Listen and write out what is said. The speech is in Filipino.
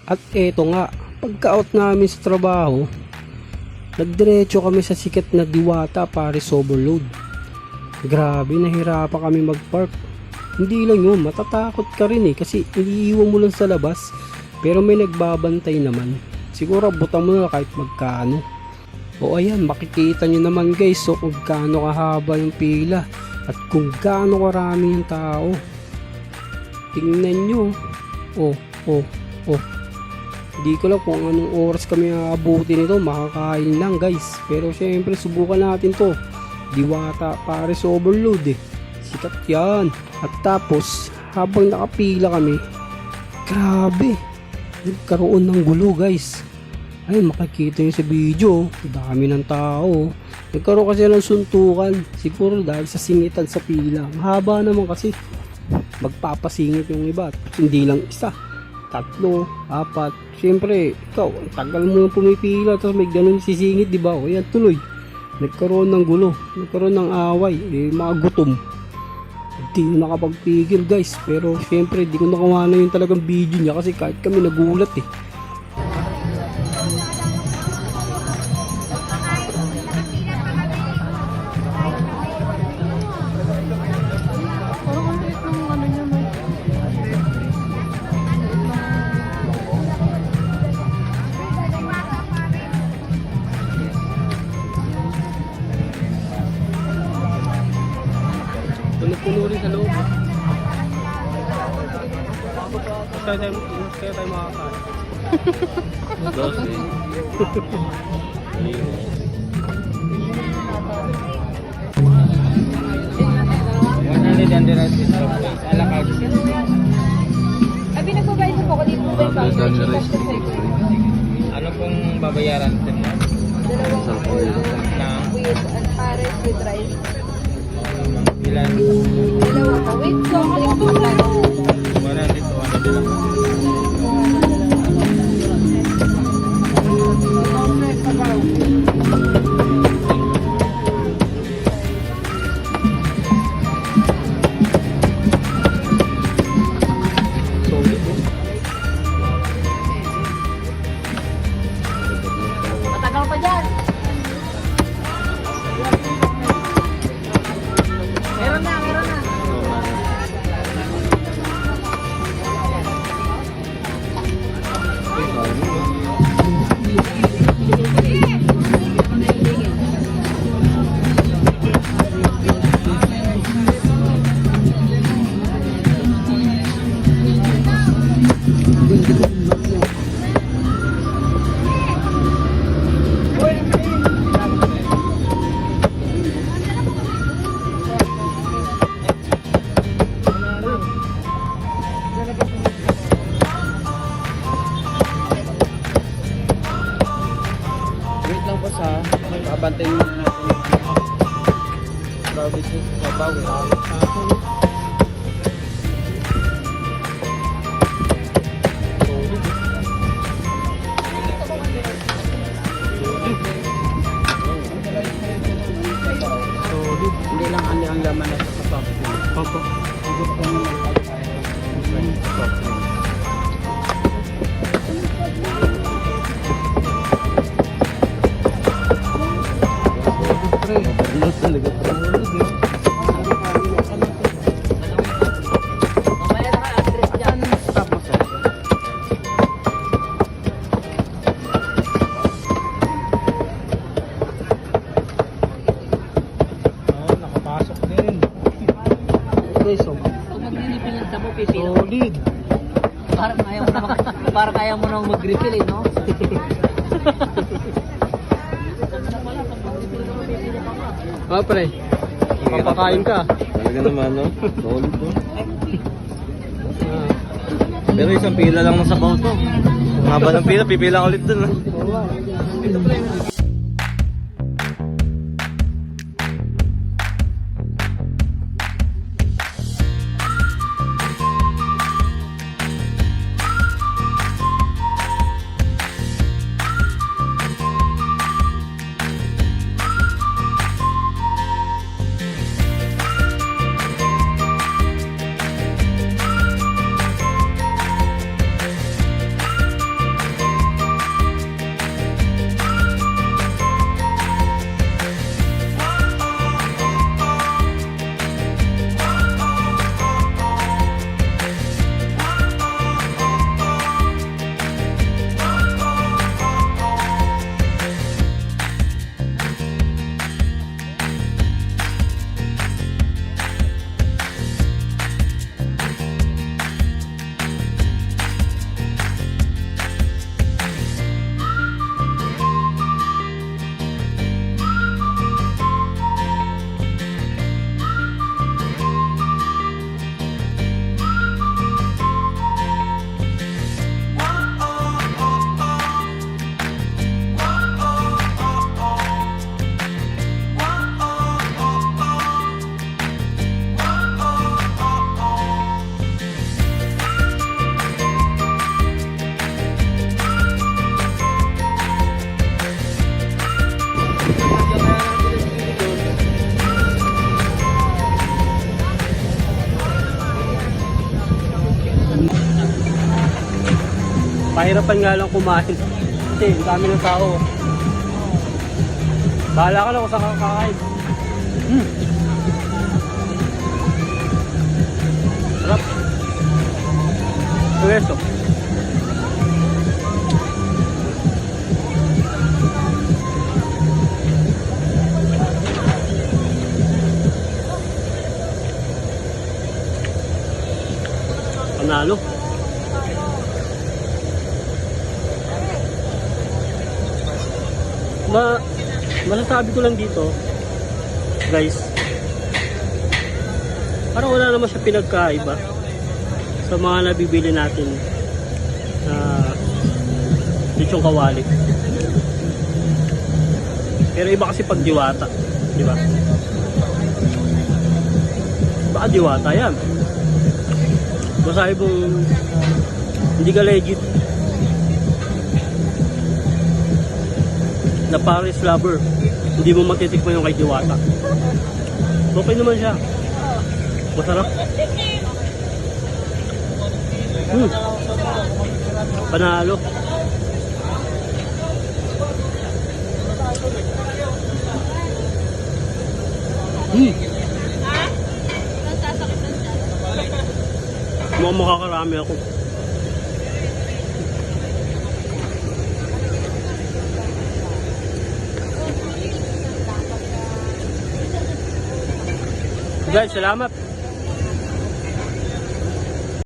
At eto nga, pagka-out namin sa trabaho, nagdiretso kami sa sikat na Diwata Paris Overload. Grabe, nahirapan kami mag-park. Hindi lang yun, matatakot ka rin kasi iniiwan mo lang sa labas, pero may nagbabantay naman. Siguro abutan mo na kahit magkano. O ayan, makikita nyo naman guys, so kung gaano kahaba yung pila at kung gaano karami yung tao. Tingnan nyo. Hindi ko lang kung anong oras kami aabuti nito, makakain lang guys. Pero syempre subukan natin to. Diwata Paris Overload sikat yan. At tapos habang nakapila kami, grabe, nagkaroon ng gulo guys. Ay, makikita nyo sa video, dami ng tao. Nagkaroon kasi ng suntukan, siguro dahil sa singitan sa pila. Mahaba naman kasi, magpapasingit yung iba. Hindi lang isa, 3, 4. Siyempre, ikaw, tagal mo nang pumipila, tapos may ganun sisingit, di ba? O yan, tuloy. Nagkaroon ng gulo, nagkaroon ng away, mga gutom. Hindi na nakapagpigil guys, pero siyempre, di ko nakuha na yung talagang video niya kasi kahit kami nagulat Puno rin sa loob. Kaya tayo makakain. Dos eh. Abi, nagbabayad po ako dito sa bank. Ano pong babayaran din mo? Dalawang with and Paris with rice. Ilan? Dalawa po. With soft drink po tayo. Wala dito. Ano din ako? Matagal pa dyan. Meron na. Wait lang po sa abantay muna natin. Bawi sa bawi. Hindi lang ang laman na sa papo. Papo. Talaga nakapasok din. Okay, so Kung maglilipin sa mo, pipila. solid. Parang ayaw mo nang mag-refill no? Pre, papakain ka. Talaga naman, no? Solid, no? Pero isang pila lang ng sabaw to. Ang haba ng pila, pipila ulit dun, no? Pahirapan nga lang kumain. Kasi ang dami ng tao. Bahala ka na kung saan ka kakain. Sarap. Pwesto. Panalo. Masasabi ko lang dito, guys, parang wala naman siya pinagkaiba sa mga nabibili natin na lechong kawali. Pero iba kasi pag diwata, di ba? Baka diwata yan. Masabi mong hindi ka legit na Paris lover, hindi mo matitikman yung kay Diwata. Okay naman siya. Masarap. Panalo. Mukhang makakarami ako. Guys, salamat.